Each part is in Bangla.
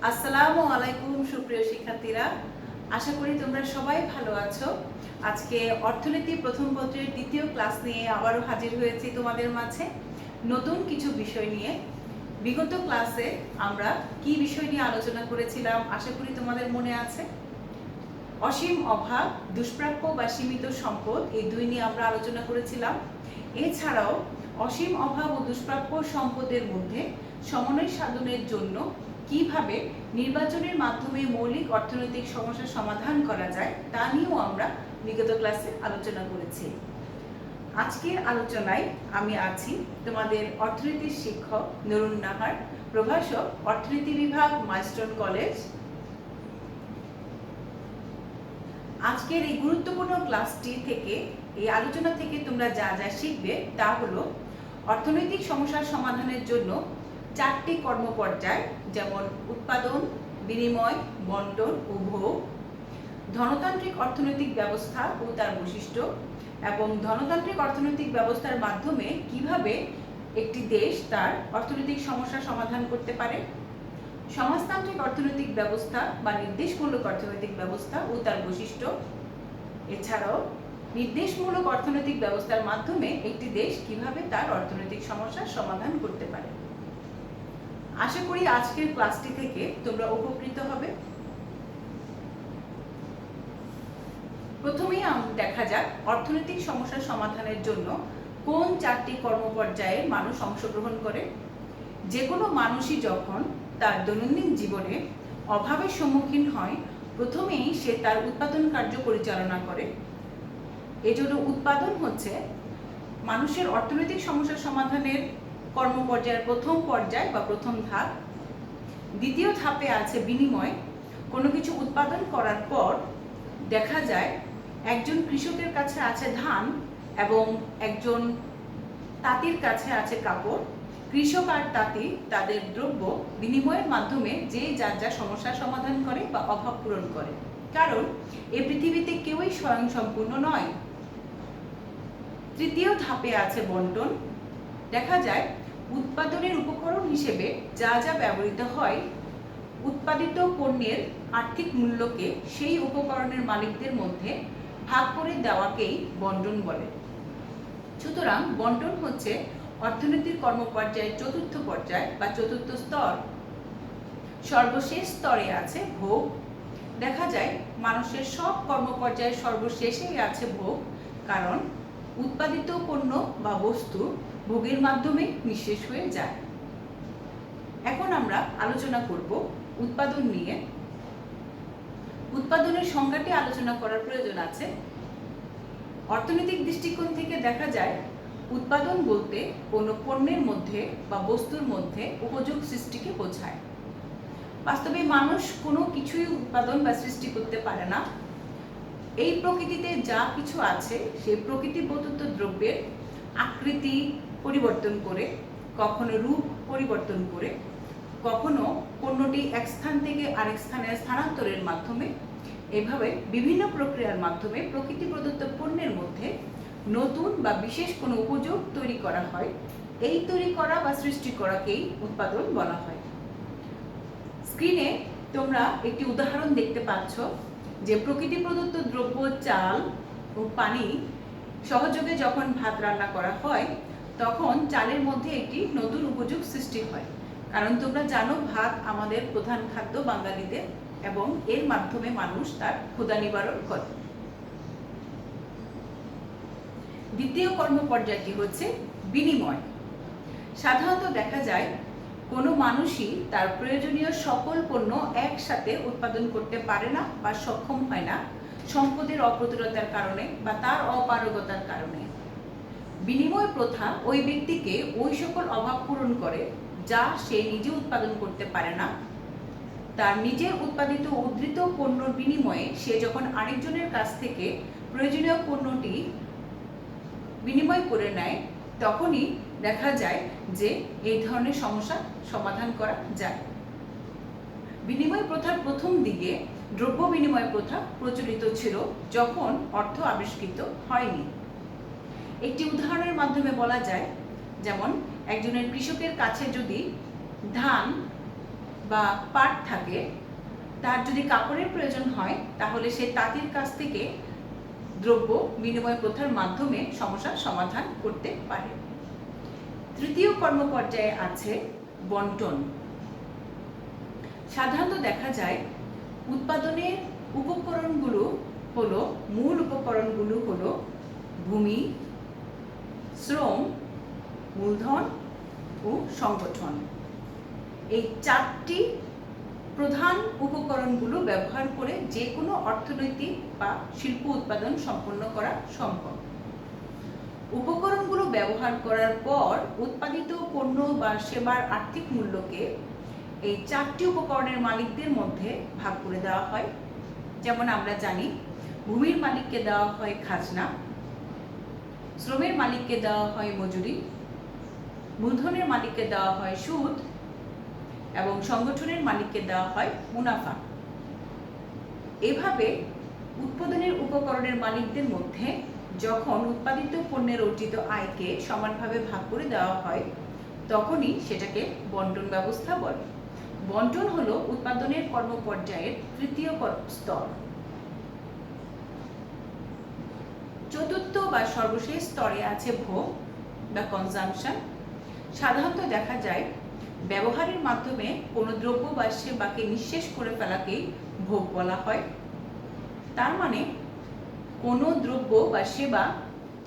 আসসালামু আলাইকুম সুপ্রিয় শিক্ষার্থীরা, আশা করি তোমরা সবাই ভালো আছো। আজকে অর্থনীতি প্রথম পত্রের দ্বিতীয় ক্লাস নিয়ে আবারও হাজির হয়েছি তোমাদের মাঝে নতুন কিছু বিষয় নিয়ে। বিগত ক্লাসে আমরা কি বিষয় নিয়ে আলোচনা করেছিলাম আশা করি তোমাদের মনে আছে। অসীম অভাব, দুষ্প্রাপ্য বা সীমিত সম্পদ, এই দুই নিয়ে আমরা আলোচনা করেছিলাম। এছাড়াও অসীম অভাব ও দুষ্প্রাপ্য সম্পদের মধ্যে সমন্বয় সাধনের জন্য কিভাবে নির্বাচনের মাধ্যমে মৌলিক অর্থনৈতিক সমস্যার সমাধান করা যায় তা নিয়েও আমরা বিগত ক্লাসে আলোচনা করেছি। আজকের আলোচনায় আমি আছি তোমাদের অর্থনীতির শিক্ষক নুরুন নাহার, প্রভাষক, অর্থনীতি বিভাগ, মাইলস্টোন কলেজ। আজকের এই গুরুত্বপূর্ণ ক্লাসটি থেকে, এই আলোচনা থেকে তোমরা যা যা শিখবে তা হলো অর্থনৈতিক সমস্যার সমাধানের জন্য চারটি কর্মপর্যায়, যেমন উৎপাদন, বিনিময়, বন্টন ও ভোগ, ধনতান্ত্রিক অর্থনৈতিক ব্যবস্থা ও তার বৈশিষ্ট্য, এবং ধনতান্ত্রিক অর্থনৈতিক ব্যবস্থার মাধ্যমে কিভাবে একটি দেশ তার অর্থনৈতিক সমস্যার সমাধান করতে পারে, সমাজতান্ত্রিক অর্থনৈতিক ব্যবস্থা বা নির্দেশমূলক অর্থনৈতিক ব্যবস্থা ও তার বৈশিষ্ট্য। এছাড়াও নির্দেশমূলক অর্থনৈতিক ব্যবস্থার মাধ্যমে একটি দেশ কিভাবে তার অর্থনৈতিক সমস্যার সমাধান করতে পারে। আশা করি আজকের ক্লাসটি থেকে তোমরা উপকৃত হবে। প্রথমেই দেখা যাক অর্থনৈতিক সমস্যার সমাধানের জন্য কোন চারটি কর্মপর্যায়ে মানুষ অংশগ্রহণ করে। যে কোনো মানুষই যখন তার দৈনন্দিন জীবনে অভাবের সম্মুখীন হয়, প্রথমেই সে তার উৎপাদন কার্য পরিচালনা করে। এজন্য উৎপাদন হচ্ছে মানুষের অর্থনৈতিক সমস্যার সমাধানের কর্মপর্যায়ের প্রথম পর্যায় বা প্রথম ধাপ। দ্বিতীয় ধাপে আছে বিনিময়। কোনো কিছু উৎপাদন করার পর দেখা যায় একজন কৃষকের কাছে আছে ধান এবং একজন তাঁতির কাছে আছে কাপড়। কৃষক আর তাঁতি তাদের দ্রব্য বিনিময়ের মাধ্যমে যে যার যা সমস্যার সমাধান করে বা অভাব পূরণ করে, কারণ এই পৃথিবীতে কেউই স্বয়ংসম্পূর্ণ নয়। তৃতীয় ধাপে আছে বন্টন। দেখা যায় উৎপাদনের উপকরণ হিসেবে যা যা ব্যবহৃত হয়, উৎপাদিত পণ্যের আর্থিক মূল্যকে সেই উপকরণের মালিকদের মধ্যে ভাগ করে দেওয়াকেই বন্টন বলে। সুতরাং বন্টন হচ্ছে অর্থনীতির কর্মপর্যায়ের চতুর্থ পর্যায় বা চতুর্থ স্তর। সর্বশেষ স্তরে আছে ভোগ। দেখা যায় মানুষের সব কর্মপর্যায়ের সর্বশেষেই আছে ভোগ, কারণ উৎপাদিত পণ্য বা বস্তু ভোগের মাধ্যমে নিঃশেষ হয়ে যায়। এখন আমরা আলোচনা করব উৎপাদন নিয়ে। উৎপাদনের সংজ্ঞাটি আলোচনা করার প্রয়োজন আছে। অর্থনৈতিক দৃষ্টিকোণ থেকে দেখা যায় উৎপাদন বলতে কোনো পণ্যের মধ্যে বা বস্তুর মধ্যে উপযোগ সৃষ্টিকে বোঝায়। বাস্তবে মানুষ কোনো কিছুই উৎপাদন বা সৃষ্টি করতে পারে না। এই প্রকৃতিতে যা কিছু আছে সেই প্রকৃতি প্রদত্ত দ্রব্যের আকৃতি পরিবর্তন করে, কখনো রূপ পরিবর্তন করে, কখনো পণ্যটি এক স্থান থেকে আরেক স্থানে স্থানান্তরের মাধ্যমে, এভাবে বিভিন্ন প্রক্রিয়ার মাধ্যমে প্রকৃতি প্রদত্ত পণ্যের মধ্যে নতুন বা বিশেষ কোনো উপযোগ তৈরি করা হয়। এই তৈরি করা বা সৃষ্টি করাকেই উৎপাদন বলা হয়। স্ক্রিনে তোমরা একটি উদাহরণ দেখতে পাচ্ছ যে প্রকৃতি প্রদত্ত দ্রব্য চাল ও পানি সহযোগে যখন ভাত রান্না করা হয়, তখন চালের মধ্যে একটি নতুন উপযোগ সৃষ্টি হয়। কারণ তোমরা জানো ভাত আমাদের প্রধান খাদ্য বাঙালিদের, এবং এর মাধ্যমে মানুষ তার ক্ষুধা নিবারণ করে। দ্বিতীয় কর্মপর্যায়টি হচ্ছে বিনিময়। সাধারণত দেখা যায় কোনো মানুষই তার প্রয়োজনীয় সকল পণ্য একসাথে উৎপাদন করতে পারে না বা সক্ষম হয় না, সম্পদের অপ্রতুলতার কারণে বা তার অপারগতার কারণে। বিনিময় প্রথা ওই ব্যক্তিকে ওই সকল অভাব পূরণ করে যা সে নিজে উৎপাদন করতে পারে না। তার নিজের উৎপাদিত উদ্ধৃত পণ্যর বিনিময়ে সে যখন আরেকজনের কাছ থেকে প্রয়োজনীয় পণ্যটি বিনিময় করে নেয়, তখনই দেখা যায় যে এই ধরনের সমস্যা সমাধান করা যায়। বিনিময় প্রথার প্রথম দিকে দ্রব্য বিনিময় প্রথা প্রচলিত ছিল, যখন অর্থ আবিষ্কৃত হয়নি। একটি উদাহরণের মাধ্যমে বলা যায়, যেমন একজনের কৃষকের কাছে যদি ধান বা পাট থাকে, তার যদি কাপড়ের প্রয়োজন হয় তাহলে সে তাঁতির কাছ থেকে দ্রব্য বিনিময় প্রথার মাধ্যমে সমস্যার সমাধান করতে পারে। তৃতীয় কর্মপর্যায়ে আছে বন্টন। সাধারণত দেখা যায় উৎপাদনের উপকরণগুলো হলো, মূল উপকরণগুলো হলো ভূমি, শ্রম, মূলধন ও সংগঠন। এই চারটি প্রধান উপকরণগুলো ব্যবহার করে যে কোনো অর্থনৈতিক বা শিল্প উৎপাদন সম্পন্ন করা সম্ভব। উপকরণগুলো ব্যবহার করার পর উৎপাদিত পণ্য বা সেবার আর্থিক মূল্যকে এই চারটি উপকরণের মালিকদের মধ্যে ভাগ করে দেওয়া হয়। যেমন আমরা জানি, ভূমির মালিককে দেওয়া হয় খাজনা, শ্রমের মালিককে দেওয়া হয় মজুরি, মূলধনের মালিককে দেওয়া হয় সুদ এবং সংগঠনের মালিককে দেওয়া হয় মুনাফা। এভাবে উৎপাদনের উপকরণের মালিকদের মধ্যে যখন উৎপাদিত পণ্যের অর্জিত আয়কে সমানভাবে ভাগ করে দেওয়া হয় তখনই সেটাকে বন্টন ব্যবস্থা বলে। বন্টন হলো উৎপাদনের কর্মপর্যায়ের তৃতীয় স্তর। চতুর্থ বা সর্বশেষ স্তরে আছে ভোগ বা কনজাম্পশন। সাধারণত দেখা যায় ব্যবহারের মাধ্যমে কোনো দ্রব্য বা সেবাকে নিঃশেষ করে ফেলাকেই ভোগ বলা হয়। তার মানে কোনো দ্রব্য বা সেবা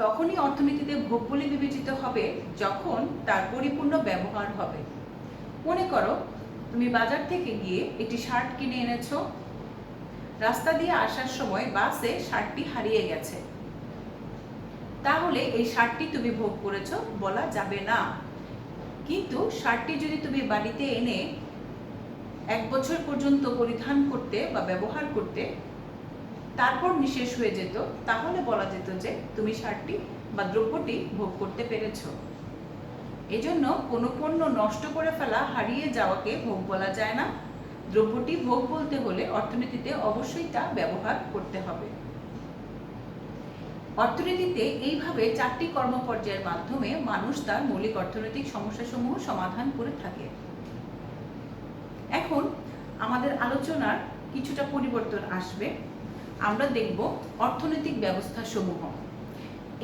তখনই অর্থনীতিতে ভোগ বলে বিবেচিত হবে যখন তার পরিপূর্ণ ব্যবহার হবে। মনে করো, তুমি বাজার থেকে গিয়ে একটি শার্ট কিনে এনেছো, রাস্তা দিয়ে আসার সময় বাসে শার্টটি হারিয়ে গেছে, তাহলে এই শার্টটি তুমি ভোগ করেছো বলা যাবে না। কিন্তু শার্টটি যদি তুমি বাড়িতে এনে 1 বছর পর্যন্ত পরিধান করতে বা ব্যবহার করতে, তারপর নিঃশেষ হয়ে যেত, তাহলে বলা যেত যে তুমি শার্টটি বা দ্রব্যটি ভোগ করতে পেরেছো। এজন্য কোনো পণ্য নষ্ট করে ফেলা, হারিয়ে যাওয়াকে ভোগ বলা যায় না। দ্রব্যটি ভোগ বলতে হলে অর্থনীতিতে অবশ্যই তা ব্যবহার করতে হবে। অর্থনীতিতে এইভাবে চারটি কর্মপর্যায়ের মাধ্যমে মানুষ তার মৌলিক অর্থনৈতিক সমস্যাসমূহ সমাধান করে থাকে। এখন আমাদের আলোচনার কিছুটা পরিবর্তন আসবে। আমরা দেখব অর্থনৈতিক ব্যবস্থা সমূহ।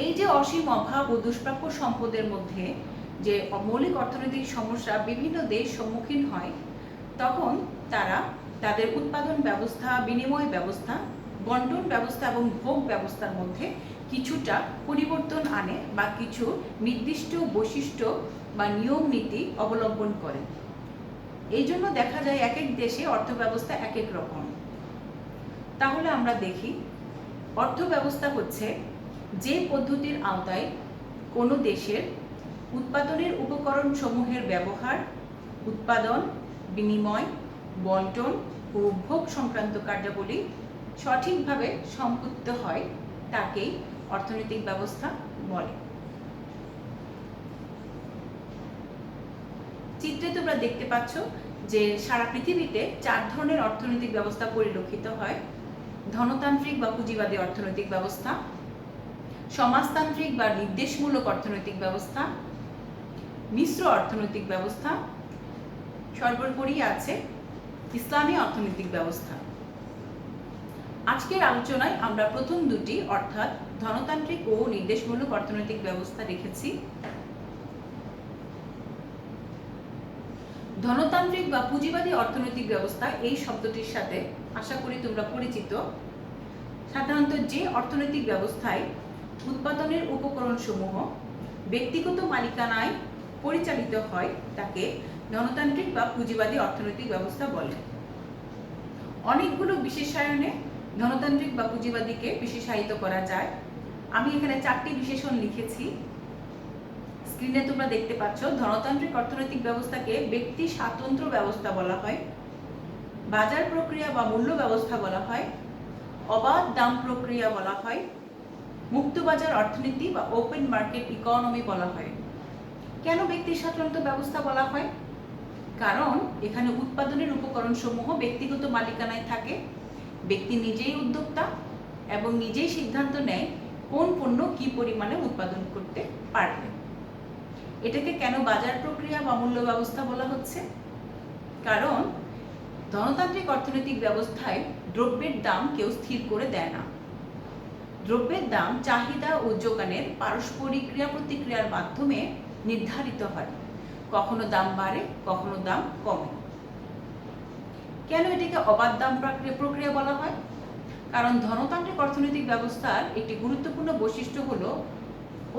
এই যে অসীম অভাব ও দুষ্প্রাপ্য সম্পদের মধ্যে যে মৌলিক অর্থনৈতিক সমস্যা বিভিন্ন দেশ সম্মুখীন হয়, তখন তারা তাদের উৎপাদন ব্যবস্থা, বিনিময় ব্যবস্থা, বন্টন ব্যবস্থা এবং ভোগ ব্যবস্থার মধ্যে কিছুটা পরিবর্তন আনে বা কিছু নির্দিষ্ট বৈশিষ্ট্য বা নিয়ম নীতি অবলম্বন করে। এই জন্য দেখা যায় এক এক দেশে অর্থ ব্যবস্থা এক এক রকম। তাহলে আমরা দেখি, অর্থ ব্যবস্থা হচ্ছে যে পদ্ধতির আওতায় কোনো দেশের উৎপাদনের উপকরণ সমূহের ব্যবহার, উৎপাদন, বিনিময়, বন্টন ও ভোগ সংক্রান্ত কার্যাবলী সঠিকভাবে সম্পূর্ণ হয়, তাকেই অর্থনৈতিক ব্যবস্থা বলে। চিত্রে তোমরা দেখতে পাচ্ছ যে সারা পৃথিবীতে 4 ধরনের অর্থনৈতিক ব্যবস্থা পরিলক্ষিত হয়: ধনতান্ত্রিক বা পুঁজিবাদী অর্থনৈতিক ব্যবস্থা, সমাজতান্ত্রিক বা নির্দেশমূলক অর্থনৈতিক ব্যবস্থা, মিশ্র অর্থনৈতিক ব্যবস্থা, সর্বোপরি আছে ইসলামী অর্থনৈতিক ব্যবস্থা। আজকের আলোচনায় আমরা প্রথম দুটি অর্থাৎ ধনতান্ত্রিক ও নির্দেশমূলক অর্থনৈতিক ব্যবস্থা রেখেছি। ধনতান্ত্রিক বা পুঁজিবাদী অর্থনৈতিক ব্যবস্থা এই শব্দটির সাথে আশা করি তোমরা পরিচিত। সাধারণত যে অর্থনৈতিক ব্যবস্থায় উৎপাদনের উপকরণ সমূহ ব্যক্তিগত মালিকানায় পরিচালিত হয় তাকে ধনতান্ত্রিক বা পুঁজিবাদী অর্থনৈতিক ব্যবস্থা বলে। অনেকগুলো বিশেষায়নে ধনতান্ত্রিক বা পুঁজিবাদীকে বিশেষায়িত করা যায়। আমি এখানে 4টি বিশেষণ লিখেছি, স্ক্রিনে তোমরা দেখতে পাচ্ছ। ধনতান্ত্রিক অর্থনৈতিক ব্যবস্থাকে ব্যক্তি স্বাতন্ত্র্য ব্যবস্থা বলা হয়, বাজার প্রক্রিয়া বা মূল্য ব্যবস্থা বলা হয়, অবাধ দাম প্রক্রিয়া বলা হয়, মুক্ত বাজার অর্থনীতি বা ওপেন মার্কেট ইকোনমি বলা হয়। কেন ব্যক্তি স্বাতন্ত্র্য ব্যবস্থা বলা হয়? কারণ এখানে উৎপাদনের উপকরণ সমূহ ব্যক্তিগত মালিকানায় থাকে, ব্যক্তি নিজেই উদ্যোক্তা এবং নিজেই সিদ্ধান্ত নেয় কোন পণ্য কি পরিমাণে উৎপাদন করতে পারবে। এটাকে কেন বাজার প্রক্রিয়া বা মূল্য ব্যবস্থা বলা হচ্ছে? কারণ ধনতান্ত্রিক অর্থনৈতিক ব্যবস্থায় দ্রব্যের দাম কেউ স্থির করে দেয় না। দ্রব্যের দাম চাহিদা ও যোগানের পারস্পরিক ক্রিয়া প্রতিক্রিয়ার মাধ্যমে নির্ধারিত হয়। কখনো দাম বাড়ে, কখনো দাম কমে। কেন এটিকে অবাধ দাম প্রক্রিয়া বলা হয়? কারণ ধনতান্ত্রিক অর্থনৈতিক ব্যবস্থার একটি গুরুত্বপূর্ণ বৈশিষ্ট্য হলো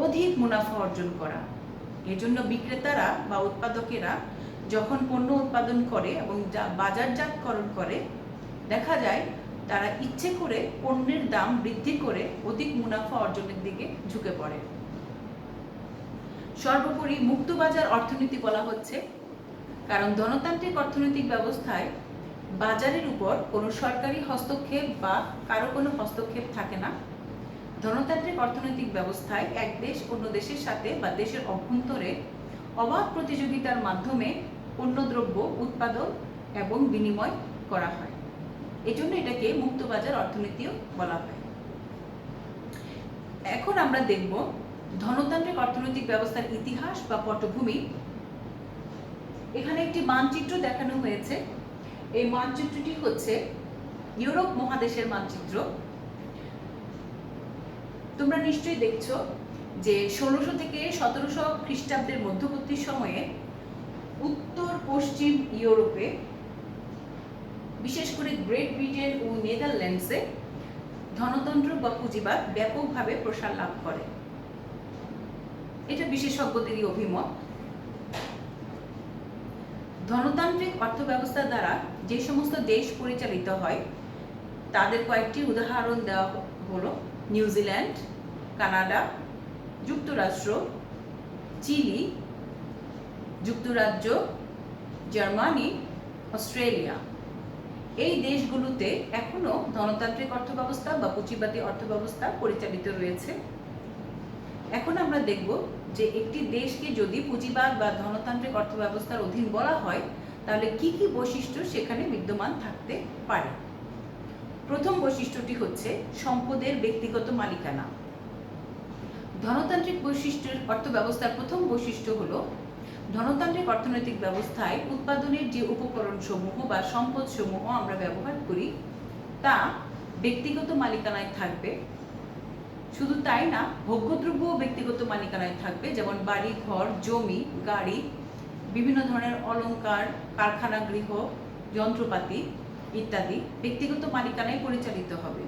অধিক মুনাফা অর্জন করা। এজন্য বিক্রেতারা বা উৎপাদকেরা যখন পণ্য উৎপাদন করে এবং বাজারজাতকরণ করে, দেখা যায় তারা ইচ্ছে করে পণ্যের দাম বৃদ্ধি করে অধিক মুনাফা অর্জনের দিকে ঝুঁকে পড়ে। সর্বোপরি মুক্ত বাজার অর্থনীতি বলা হচ্ছে কারণ ধনতান্ত্রিক অর্থনৈতিক ব্যবস্থায় বাজারের উপর কোনো সরকারি হস্তক্ষেপ বা কারো কোনো হস্তক্ষেপ থাকে না। ধনতান্ত্রিক অর্থনৈতিক ব্যবস্থায় এক দেশ অন্য দেশের সাথে বা দেশের অভ্যন্তরে অবাধ প্রতিযোগিতার মাধ্যমে পণ্যদ্রব্য উৎপাদন এবং বিনিময় করা হয়। এজন্য এটাকে মুক্ত বাজার অর্থনীতিও বলা হয়। এখন আমরা দেখব ধনতান্ত্রিক অর্থনৈতিক ব্যবস্থার ইতিহাস বা পটভূমি। এখানে একটি মানচিত্র দেখানো হয়েছে। এই মানচিত্রটি হচ্ছে ইউরোপ মহাদেশের মানচিত্র। তোমরা নিশ্চয়ই দেখছো যে 1600 থেকে 1700 খ্রিস্টাব্দের মধ্যবর্তী সময়ে উত্তর পশ্চিম ইউরোপে, বিশেষ করে গ্রেট ব্রিটেন ও নেদারল্যান্ডসে ধনতন্ত্র বা পুঁজিবাদ ব্যাপকভাবে প্রসার লাভ করে। এটা বিশেষজ্ঞদেরই অভিমত। ধনতান্ত্রিক অর্থব্যবস্থা দ্বারা যে সমস্ত দেশ পরিচালিত হয় তাদের কয়েকটি উদাহরণ দেওয়া হলো: নিউজিল্যান্ড, কানাডা, যুক্তরাষ্ট্র, চিলি, যুক্তরাজ্য, জার্মানি, অস্ট্রেলিয়া। এই দেশগুলোতে এখনো ধনতান্ত্রিক অর্থব্যবস্থা বা পুঁজিবাদী অর্থব্যবস্থা পরিচালিত রয়েছে। এখন আমরা দেখব যে একটি দেশকে যদি পুঁজিবাদ বা ধনতান্ত্রিক অর্থব্যবস্থার অধীন বলা হয় তাহলে কি কি বৈশিষ্ট্য সেখানে বিদ্যমান থাকতে পারে। প্রথম বৈশিষ্ট্যটি হচ্ছে সম্পদের ব্যক্তিগত মালিকানা। ধনতান্ত্রিক বৈশিষ্ট্যের অর্থব্যবস্থার প্রথম বৈশিষ্ট্য হলো ধনতান্ত্রিক অর্থনৈতিক ব্যবস্থায় উৎপাদনের যে উপকরণ সমূহ বা সম্পদ সমূহ আমরা ব্যবহার করি তা ব্যক্তিগত মালিকানায় থাকবে। শুধু তাই না, ভোগ্যদ্রব্য ব্যক্তিগত মালিকানায় থাকবে, যেমন বাড়ি, ঘর, জমি, গাড়ি, বিভিন্ন ধরনের অলংকার, কারখানা, গৃহ, যন্ত্রপাতি ইত্যাদি ব্যক্তিগত মালিকানায় পরিচালিত হবে।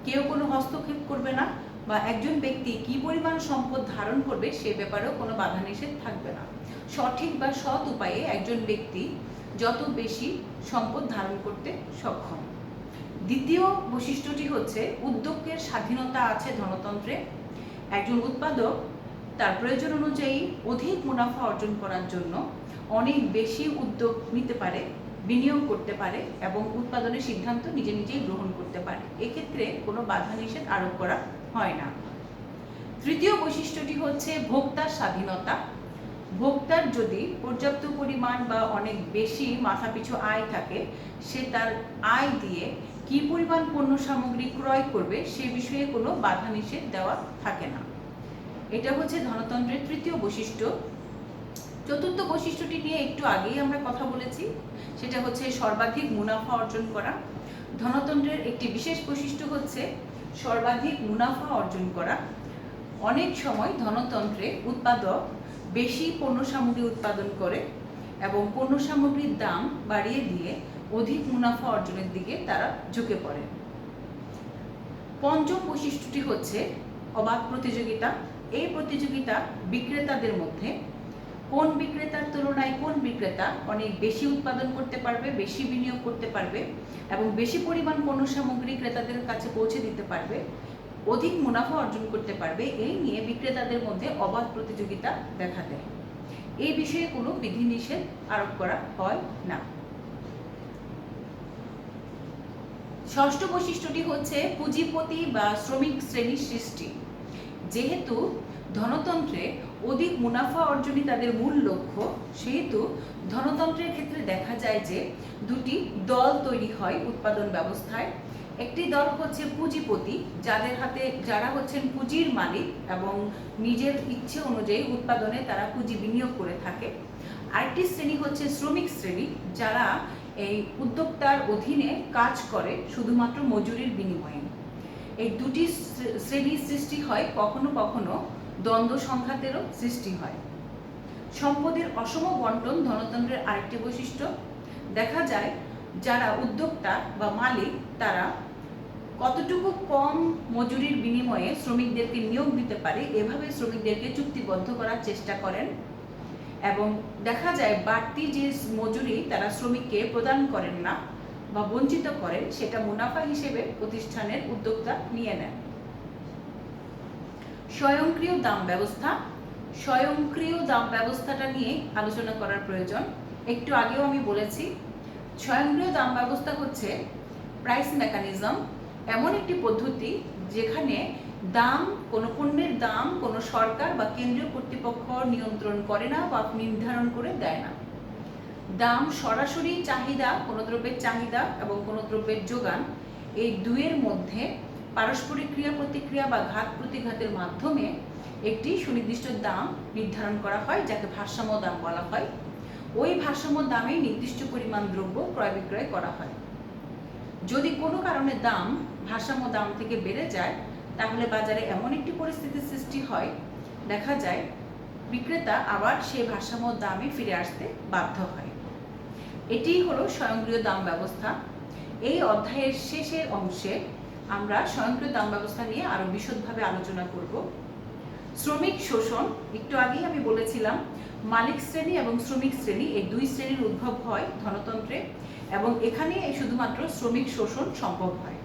কেউ কোনো হস্তক্ষেপ করবে না বা একজন ব্যক্তি কি পরিমাণ সম্পদ ধারণ করবে সে ব্যাপারেও কোনো বাধা নিষেধ থাকবে না। সঠিক বা সৎ উপায়ে একজন ব্যক্তি যত বেশি সম্পদ ধারণ করতে সক্ষম। দ্বিতীয় বৈশিষ্ট্যটি হচ্ছে উদ্যোগের স্বাধীনতা আছে ধনতন্ত্রে। একজন উৎপাদক তার প্রয়োজন অনুযায়ী অধিক মুনাফা অর্জন করার জন্য অনেক বেশি উদ্যোগ নিতে পারে, বিনিয়োগ করতে পারে এবং উৎপাদনের সিদ্ধান্ত নিজে নিজেই গ্রহণ করতে পারে। এক্ষেত্রে কোনো বাধা নিষেধ আরোপ করা হয় না। তৃতীয় বৈশিষ্ট্যটি হচ্ছে ভোক্তার স্বাধীনতা। ভোক্তার যদি পর্যাপ্ত পরিমাণ বা অনেক বেশি মাথাপিছু আয় থাকে, সে তার আয় দিয়ে কি পরিমাণ পণ্য সামগ্রী ক্রয় করবে সে বিষয়ে কোনো বাধা নিষেধ দেওয়া থাকে না। এটা হচ্ছে ধনতন্ত্রের তৃতীয় বৈশিষ্ট্য। চতুর্থ বৈশিষ্ট্যটি নিয়ে একটু আগেই আমরা কথা বলেছি, সেটা হচ্ছে সর্বাধিক মুনাফা অর্জন করা। ধনতন্ত্রের একটি বিশেষ বৈশিষ্ট্য হচ্ছে সর্বাধিক মুনাফা অর্জন করা। অনেক সময় ধনতন্ত্রে উৎপাদক বেশি পণ্য সামগ্রী উৎপাদন করে এবং পণ্য সামগ্রীর দাম বাড়িয়ে দিয়ে অধিক মুনাফা অর্জনের দিকে তারা ঝুঁকে পড়ে। পঞ্চম বৈশিষ্ট্যটি হচ্ছে অবাধ প্রতিযোগিতা। এই প্রতিযোগিতা বিক্রেতাদের মধ্যে কোন বিক্রেতার তুলনায় কোন বিক্রেতা অনেক বেশি উৎপাদন করতে পারবে, বেশি বিনিয়োগ করতে পারবে এবং বেশি পরিমাণ পণ্য সামগ্রী ক্রেতাদের কাছে পৌঁছে দিতে পারবে, অধিক মুনাফা অর্জন করতে পারবে, এই নিয়ে বিক্রেতাদের মধ্যে অবাধ প্রতিযোগিতা দেখা দেয়। এই বিষয়ে কোনো বিধিনিষেধ আরোপ করা হয় না। ষষ্ঠ বৈশিষ্ট্যটি হচ্ছে পুঁজিপতি বা শ্রমিক শ্রেণীর সৃষ্টি। যেহেতু ধনতন্ত্রে অধিক মুনাফা অর্জনই তাদের মূল লক্ষ্য, সেহেতু ধনতন্ত্রের ক্ষেত্রে দেখা যায় যে দুটি দল তৈরি হয় উৎপাদন ব্যবস্থায়। একটি দল হচ্ছে পুঁজিপতি, যারা হচ্ছেন পুঁজির মালিক এবং নিজের ইচ্ছে অনুযায়ী উৎপাদনে তারা পুঁজি বিনিয়োগ করে থাকে। আরেকটি শ্রেণী হচ্ছে শ্রমিক শ্রেণী, যারা এই উদ্যোক্তার অধীনে কাজ করে শুধুমাত্র মজুরির বিনিময়ে। এই দুটি শ্রেণীর সৃষ্টি হয়, কখনো কখনো দ্বন্দ্ব সংঘাতেরও সৃষ্টি হয়। সম্পদের অসম বন্টন ধনতন্ত্রের আরেকটি বৈশিষ্ট্য। দেখা যায় যারা উদ্যোক্তা বা মালিক তারা কতটুকু কম মজুরির বিনিময়ে শ্রমিকদেরকে নিয়োগ দিতে পারে এভাবে শ্রমিকদেরকে চুক্তিবদ্ধ করার চেষ্টা করেন, এবং দেখা যায় বাড়তি যে মজুরি তারা শ্রমিককে প্রদান করেন না বা বঞ্চিত করেন সেটা মুনাফা হিসেবে প্রতিষ্ঠানের উদ্যোক্তা নিয়ে নেন। স্বয়ংক্রিয় দাম ব্যবস্থা। স্বয়ংক্রিয় দাম ব্যবস্থাটা নিয়ে আলোচনা করার প্রয়োজন। একটু আগেও আমি বলেছি, স্বয়ংক্রিয় দাম ব্যবস্থা হচ্ছে প্রাইস মেকানিজম, এমন একটি পদ্ধতি যেখানে দাম, কোনো পণ্যের দাম কোনো সরকার বা কেন্দ্রীয় কর্তৃপক্ষ নিয়ন্ত্রণ করে না বা নির্ধারণ করে দেয় না। দাম সরাসরি চাহিদা, কোনো দ্রব্যের চাহিদা এবং কোনো দ্রব্যের যোগান, এই দুইয়ের মধ্যে পারস্পরিক ক্রিয়া প্রতিক্রিয়া বা ঘাত প্রতিঘাতের মাধ্যমে একটি সুনির্দিষ্ট দাম নির্ধারণ করা হয়, যাকে ভারসাম্য দাম বলা হয়। ওই ভারসাম্য দামে নির্দিষ্ট পরিমাণ দ্রব্য ক্রয় বিক্রয় করা হয়। যদি কোনো কারণে দাম ভারসাম্য দাম থেকে বেড়ে যায় তাহলে বাজারে এমন একটি পরিস্থিতির সৃষ্টি হয়, দেখা যায় বিক্রেতা আবার সেই ভারসাম্য দামে ফিরে আসতে বাধ্য হয়। এটিই হলো স্বয়ংক্রিয় দাম ব্যবস্থা। এই অধ্যায়ের শেষের অংশে আমরা স্বয়ংক্রিয় দাম ব্যবস্থা নিয়ে আরো বিশদভাবে আলোচনা করব। শ্রমিক শোষণ, একটু আগেই আমি বলেছিলাম মালিক শ্রেণী এবং শ্রমিক শ্রেণী এই দুই শ্রেণীর উদ্ভব হয় ধনতন্ত্রে, এবং এখানে শুধুমাত্র শ্রমিক শোষণ সম্ভব হয়।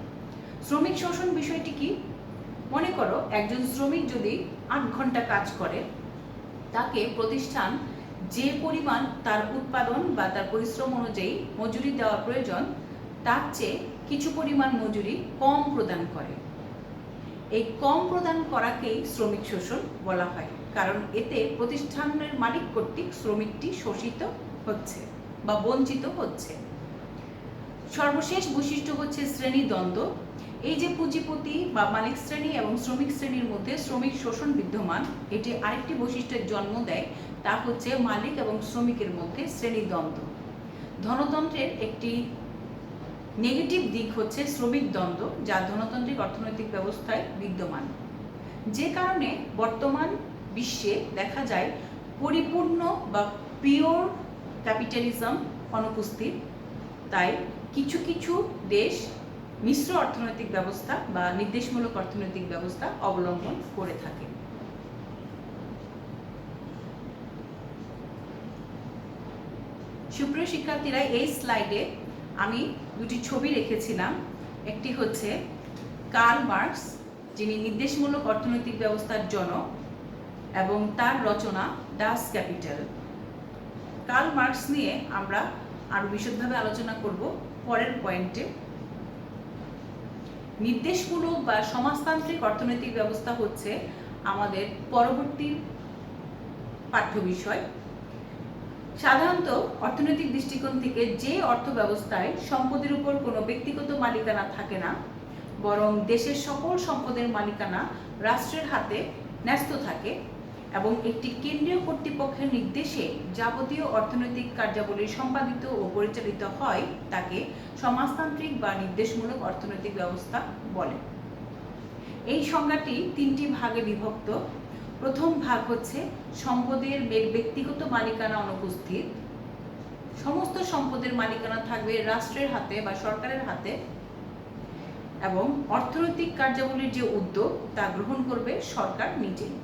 শ্রমিক শোষণ বিষয়টি কি? মনে করো একজন শ্রমিক যদি 8 ঘন্টা কাজ করে, তাকে প্রতিষ্ঠান যে পরিমাণ তার উৎপাদন বা তার পরিশ্রম অনুযায়ী মজুরি দেওয়া প্রয়োজন তার চেয়ে কিছু পরিমাণ মজুরি কম প্রদান করে। এই কম প্রদান করাকেই শ্রমিক শোষণ বলা হয়, কারণ এতে প্রতিষ্ঠানের মালিক কর্তৃক শ্রমিকটি শোষিত হচ্ছে বা বঞ্চিত হচ্ছে। সর্বশেষ বৈশিষ্ট্য হচ্ছে শ্রেণী দ্বন্দ্ব। এই যে পুঁজিপতি বা মালিক শ্রেণী এবং শ্রমিক শ্রেণীর মধ্যে শ্রমিক শোষণ বিদ্যমান, এটি আরেকটি বৈশিষ্ট্যের জন্ম দেয়, তা হচ্ছে মালিক এবং শ্রমিকের মধ্যে শ্রেণী দ্বন্দ্ব। ধনতন্ত্রের একটি নেগেটিভ দিক হচ্ছে শ্রমিক দ্বন্দ্ব, যা ধনতান্ত্রিক অর্থনৈতিক ব্যবস্থায় বিদ্যমান। যে কারণে বর্তমান বিশ্বে দেখা যায় পরিপূর্ণ বা পিওর ক্যাপিটালিজম অনুপস্থিত। তাই কিছু কিছু দেশ মিশ্র অর্থনৈতিক ব্যবস্থা বা নির্দেশমূলক অর্থনৈতিক ব্যবস্থা অবলম্বন করে থাকে। সুপ্রিয় শিক্ষার্থীরা, এই স্লাইডে আমি দুটি ছবি রেখেছিলাম। একটি হচ্ছে কার্ল মার্কস, যিনি নির্দেশমূলক অর্থনৈতিক ব্যবস্থার জনক, এবং তার রচনা ডাস ক্যাপিটাল। কার্ল মার্কস নিয়ে আমরা আরো বিশদভাবে আলোচনা করব পরের পয়েন্টে। নির্দেশমূলক বা সমাজতান্ত্রিক অর্থনৈতিক ব্যবস্থা হচ্ছে আমাদের পরবর্তী পাঠ্য বিষয়। সাধারণত অর্থনৈতিক দৃষ্টিকোণ থেকে যে অর্থ ব্যবস্থায় সম্পদের উপর কোনো ব্যক্তিগত মালিকানা থাকে না, বরং দেশের সকল সম্পদের মালিকানা রাষ্ট্রের হাতে ন্যস্ত থাকে এবং একটি কেন্দ্রীয় কর্তৃপক্ষের নির্দেশে যাবতীয় অর্থনৈতিক কার্যাবলী সম্পাদিত ও পরিচালিত হয়, তাকে সমাজতান্ত্রিক বা নির্দেশমূলক অর্থনৈতিক ব্যবস্থা বলে। এই সংজ্ঞাটি 3টি ভাগে বিভক্ত। প্রথম ভাগ হচ্ছে সম্পদের ব্যক্তিগত মালিকানা অনুপস্থিত। সমস্ত সম্পদের মালিকানা থাকবে রাষ্ট্রের হাতে বা সরকারের হাতে, এবং অর্থনৈতিক কার্যাবলীর যে উদ্যোগ তা গ্রহণ করবে সরকার নিজেই।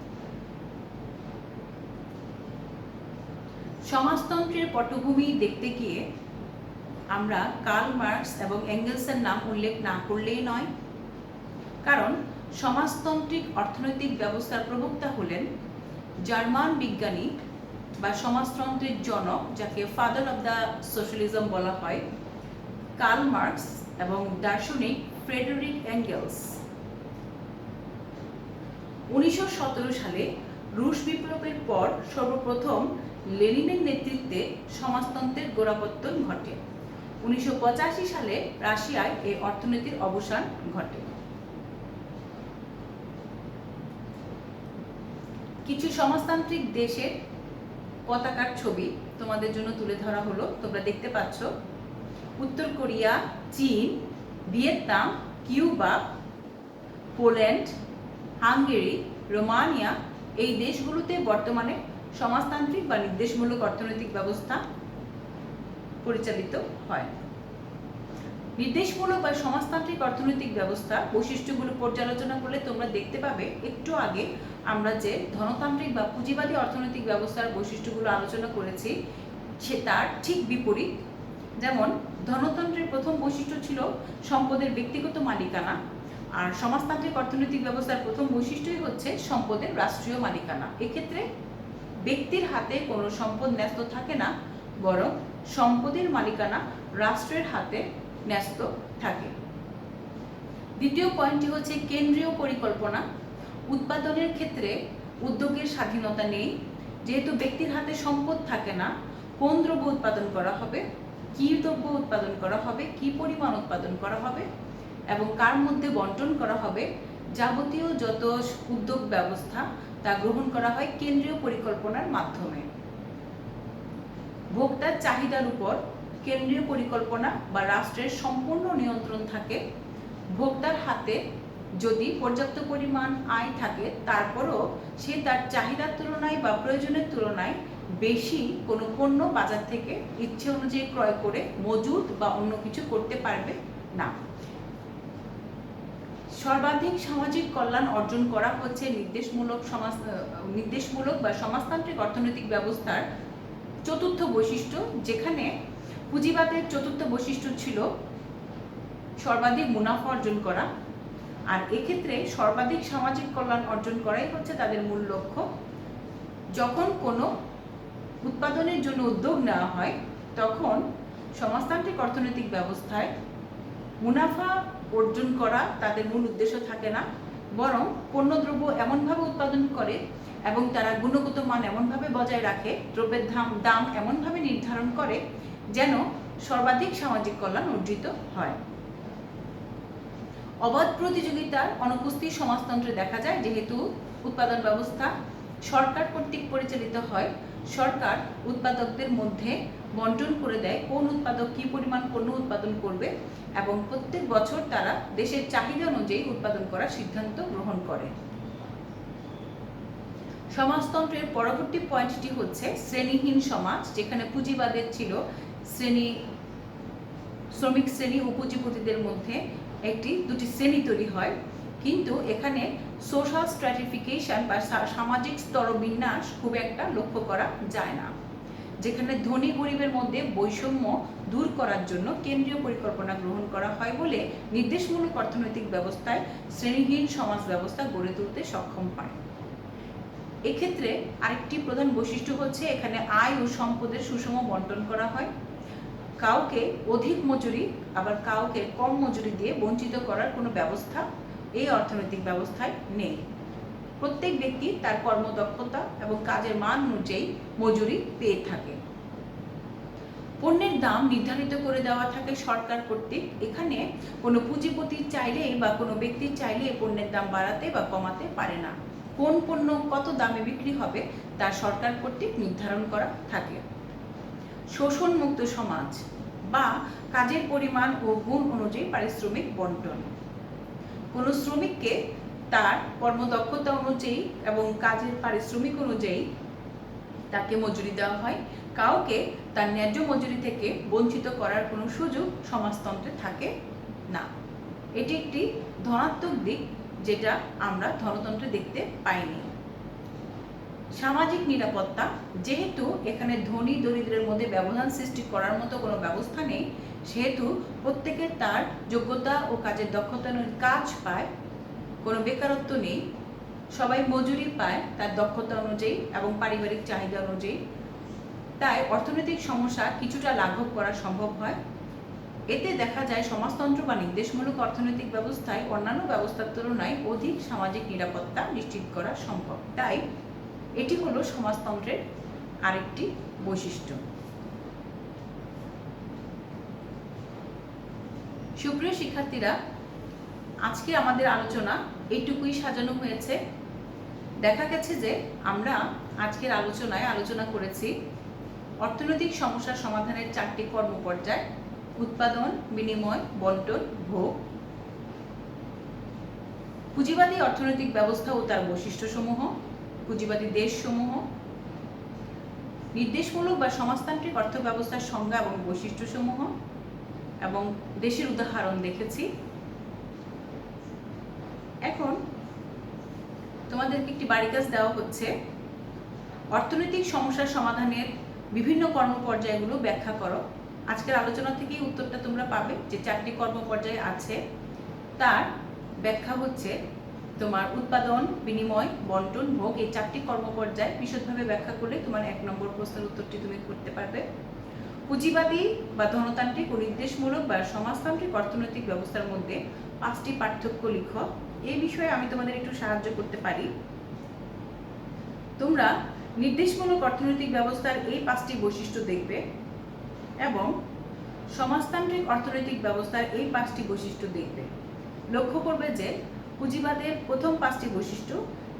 সমাজতন্ত্রের পটভূমি দেখতে গিয়ে আমরা কার্ল মার্কস এবং এঙ্গেলসের নাম উল্লেখ না করলেই নয়, কারণ সমাজতান্ত্রিক অর্থনৈতিক ব্যবস্থার প্রবক্তা হলেন জার্মান বিজ্ঞানী বা সমাজতন্ত্রের জনক, যাকে ফাদার অব দ্য সোশ্যালিজম বলা হয়, কার্ল মার্কস এবং দার্শনিক ফ্রেডেরিক এঙ্গেলস। 1917 সালে রুশ বিপ্লবের পর সর্বপ্রথম লেনিনের নেতৃত্বে সমাজতন্ত্রের গোড়াপত্তন ঘটে। 1985 সালে রাশিয়ায় এই অর্থনীতির অবসান ঘটে। কিছু সমাজতান্ত্রিক দেশের পতাকার ছবি তোমাদের জন্য তুলে ধরা হলো, তোমরা দেখতে পাচ্ছ। উত্তর কোরিয়া, চীন, Vietnam, Cuba, Poland, Hungary, Romania এই দেশগুলোতে বর্তমানে সমাজতান্ত্রিক বা নির্দেশমূলক অর্থনৈতিক ব্যবস্থা পরিচালিত হয়। নির্দেশমূলক বা সমাজতান্ত্রিক অর্থনৈতিক ব্যবস্থা বৈশিষ্ট্যগুলো পর্যালোচনা করলে তোমরা দেখতে পাবে একটু আগে আমরা যে ধনতান্ত্রিক বা পুঁজিবাদী অর্থনৈতিক ব্যবস্থার বৈশিষ্ট্যগুলো আলোচনা করেছি সে তার ঠিক বিপরীত। যেমন ধনতন্ত্রের প্রথম বৈশিষ্ট্য ছিল সম্পদের ব্যক্তিগত মালিকানা, আর সমাজতান্ত্রিক অর্থনৈতিক ব্যবস্থার প্রথম বৈশিষ্ট্যই হচ্ছে সম্পদের রাষ্ট্রীয় মালিকানা। এক্ষেত্রে ব্যক্তির হাতে কোনো সম্পদ ন্যস্ত থাকে না, বরং সম্পদের মালিকানা রাষ্ট্রের হাতে ন্যস্ত থাকে। দ্বিতীয় পয়েন্টটি হচ্ছে কেন্দ্রীয় পরিকল্পনা। উৎপাদনের ক্ষেত্রে উদ্যোগের স্বাধীনতা নেই, যেহেতু ব্যক্তির হাতে সম্পদ থাকে না। কোন দ্রব্য উৎপাদন করা হবে, কি দ্রব্য উৎপাদন করা হবে, কি পরিমাণ উৎপাদন করা হবে এবং কার মধ্যে বন্টন করা হবে, যাবতীয় যত উদ্যোগ ব্যবস্থা তা গ্রহণ করা হয় কেন্দ্রীয় পরিকল্পনার মাধ্যমে। ভোক্তার চাহিদার উপর কেন্দ্রীয় পরিকল্পনা বা রাষ্ট্রের সম্পূর্ণ নিয়ন্ত্রণ থাকে। ভোক্তার হাতে যদি পর্যাপ্ত পরিমাণ আয় থাকে, তারপরও সে তার চাহিদার তুলনায় বা প্রয়োজনের তুলনায় বেশি কোনো পণ্য বাজার থেকে ইচ্ছে অনুযায়ী ক্রয় করে মজুদ বা অন্য কিছু করতে পারবে না। সর্বাধিক সামাজিক কল্যাণ অর্জন করা হচ্ছে নির্দেশমূলক বা সমাজতান্ত্রিক অর্থনৈতিক ব্যবস্থার চতুর্থ বৈশিষ্ট্য, যেখানে পুঁজিবাদের চতুর্থ বৈশিষ্ট্য ছিল সর্বাধিক মুনাফা অর্জন করা, আর এক্ষেত্রে সর্বাধিক সামাজিক কল্যাণ অর্জন করাই হচ্ছে তাদের মূল লক্ষ্য। যখন কোনো উৎপাদনের জন্য উদ্যোগ নেওয়া হয়, তখন সমাজতান্ত্রিক অর্থনৈতিক ব্যবস্থায় মুনাফা অর্জন করা তাদের মূল উদ্দেশ্য থাকে না, বরং পণ্যদ্রব্য এমনভাবে উৎপাদন করে এবং তারা গুণগত মান এমনভাবে বজায় রাখে, দ্রব্যের দাম এমনভাবে নির্ধারণ করে যেন সর্বাধিক সামাজিক কল্যাণ অর্জিত হয়। অবাধ প্রতিযোগিতার অনুপস্থিত সমাজতন্ত্রে দেখা যায়, যেহেতু উৎপাদন ব্যবস্থা সরকার কর্তৃক পরিচালিত হয়, সরকার উৎপাদকদের মধ্যে বন্টন করে দেয় কোন উৎপাদক কি পরিমাণ পণ্য উৎপাদন করবে এবং প্রত্যেক বছর তারা দেশের চাহিদা অনুযায়ী উৎপাদন করার সিদ্ধান্ত গ্রহণ করে। সমাজতন্ত্রের পরবর্তী পয়েন্টটি হচ্ছে শ্রেণীহীন সমাজ, যেখানে পুঁজিবাদের ছিল শ্রমিক শ্রেণী ও পুঁজিপতিদের মধ্যে দুটি শ্রেণী তৈরি হয়, কিন্তু এখানে সোশ্যাল স্ট্র্যাটিফিকেশন বা সামাজিক স্তরবিন্যাস খুব একটা লক্ষ্য করা যায় না, যেখানে ধনী গরিবের মধ্যে বৈষম্য দূর করার জন্য কেন্দ্রীয় পরিকল্পনা গ্রহণ করা হয় বলে নির্দেশমূলক অর্থনৈতিক ব্যবস্থায় শ্রেণীহীন সমাজ ব্যবস্থা গড়ে তুলতে সক্ষম হয়। এক্ষেত্রে আরেকটি প্রধান বৈশিষ্ট্য হচ্ছে এখানে আয় ও সম্পদের সুষম বন্টন করা হয়। কাউকে অধিক মজুরি আবার কাউকে কম মজুরি দিয়ে বঞ্চিত করার কোনো ব্যবস্থা এই অর্থনৈতিক ব্যবস্থায় নেই। প্রত্যেক ব্যক্তি তার কর্মদক্ষতা এবং কাজের মান অনুযায়ী মজুরি পেয়ে থাকে। পণ্যের দাম নির্ধারিত করে দেওয়া থাকে সরকার কর্তৃক। এখানে কোনো পুঁজিপতি চাইলে বা কোনো ব্যক্তি চাইলে পণ্যের দাম বাড়াতে বা কমাতে পারে না। কোন পণ্য কত দামে বিক্রি হবে তা সরকার কর্তৃক নির্ধারণ করা থাকে। শোষণমুক্ত সমাজ বা কাজের পরিমাণ ও গুণ অনুযায়ী পারিশ্রমিক বন্টন। কোনো শ্রমিককে তার কর্মদক্ষতা অনুযায়ী এবং কাজের পারিশ্রমিক অনুযায়ী তাকে মজুরি দেওয়া হয়। কাউকে তার ন্যায্য মজুরি থেকে বঞ্চিত করার কোনো সুযোগ সমাজতন্ত্রে থাকে না। এটি একটি ধনাত্মক দিক, যেটা আমরা ধনতন্ত্রে দেখতে পাইনি। সামাজিক নিরাপত্তা, যেহেতু এখানে ধনী দরিদ্রের মধ্যে ব্যবধান সৃষ্টি করার মতো কোনো ব্যবস্থা নেই, সেহেতু প্রত্যেকে তার যোগ্যতা ও কাজের দক্ষতা কাজ পায়, কোনো বেকারত্ব নেই, সবাই মজুরি পায় তার দক্ষতা অনুযায়ী এবং পারিবারিক চাহিদা অনুযায়ী। তাই অর্থনৈতিক সমস্যা কিছুটা লাঘব করা সম্ভব হয়। এতে দেখা যায় সমাজতন্ত্র বা নির্দেশমূলক অর্থনৈতিক ব্যবস্থায় অন্যান্য ব্যবস্থার তুলনায় অধিক সামাজিক নিরাপত্তা নিশ্চিত করা সম্ভব। তাই এটি হলো সমাজতন্ত্রের আরেকটি বৈশিষ্ট্য। সুপ্রিয় শিক্ষার্থীরা, আজকে আমাদের আলোচনা এইটুকুই সাজানো হয়েছে। দেখা গেছে যে আমরা আজকের আলোচনা করেছি অর্থনৈতিক সমস্যা সমাধানের 4টি কর্মপর্যায়, উৎপাদন, বিনিময়, বন্টন, ভোগ। পুঁজিবাদী অর্থনৈতিক ব্যবস্থা ও তার বৈশিষ্ট্যসমূহ, পুঁজিবাদী দেশসমূহ, নির্দেশমূলক বা সমাজতান্ত্রিক অর্থ ব্যবস্থার সংজ্ঞা এবং বৈশিষ্ট্যসমূহ এবং দেশের উদাহরণ দেখেছি। এখন তোমাদেরকে একটি বাড়ি কাজ দেওয়া হচ্ছে, অর্থনৈতিক সমস্যার সমাধানের বিভিন্ন কর্মপর্যায়গুলো ব্যাখ্যা করো। আজকের আলোচনা থেকেই উত্তরটা তোমরা পাবে যে 4টি কর্মপর্যায় আছে, তার ব্যাখ্যা হচ্ছে তোমার উৎপাদন, বিনিময়, বন্টন, ভোগ। এই 4টি কর্মপর্যায় বিশদভাবে ব্যাখ্যা করলে তোমার 1 নম্বর প্রশ্নের উত্তরটি তুমি করতে পারবে। পুঁজিবাদী বা ধনতান্ত্রিক ও নির্দেশমূলক বা সমাজতান্ত্রিক অর্থনৈতিক ব্যবস্থার মধ্যে 5টি পার্থক্য লিখো। এই বিষয়ে আমি তোমাদের একটু সাহায্য করতে পারি। তোমরা নির্দেশমূলক অর্থনৈতিক ব্যবস্থার এই 5টি বৈশিষ্ট্য দেখবে এবং সমাজতান্ত্রিক অর্থনৈতিক ব্যবস্থার এই 5টি বৈশিষ্ট্য দেখবে। লক্ষ্য করবে যে পুঁজিবাদের প্রথম 5টি বৈশিষ্ট্য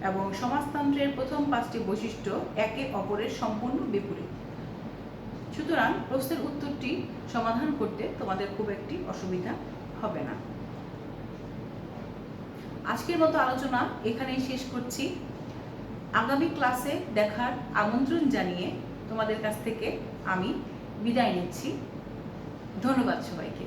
এবং সমাজতন্ত্রের প্রথম 5টি বৈশিষ্ট্য একে অপরের সম্পূর্ণ বিপরীত। সুতরাং প্রশ্নের উত্তরটি সমাধান করতে তোমাদের খুব একটি অসুবিধা হবে না। আজকের মতো আলোচনা এখানেই শেষ করছি। আগামী ক্লাসে দেখার আমন্ত্রণ জানিয়ে তোমাদের কাছ থেকে আমি বিদায় নিচ্ছি। ধন্যবাদ সবাইকে।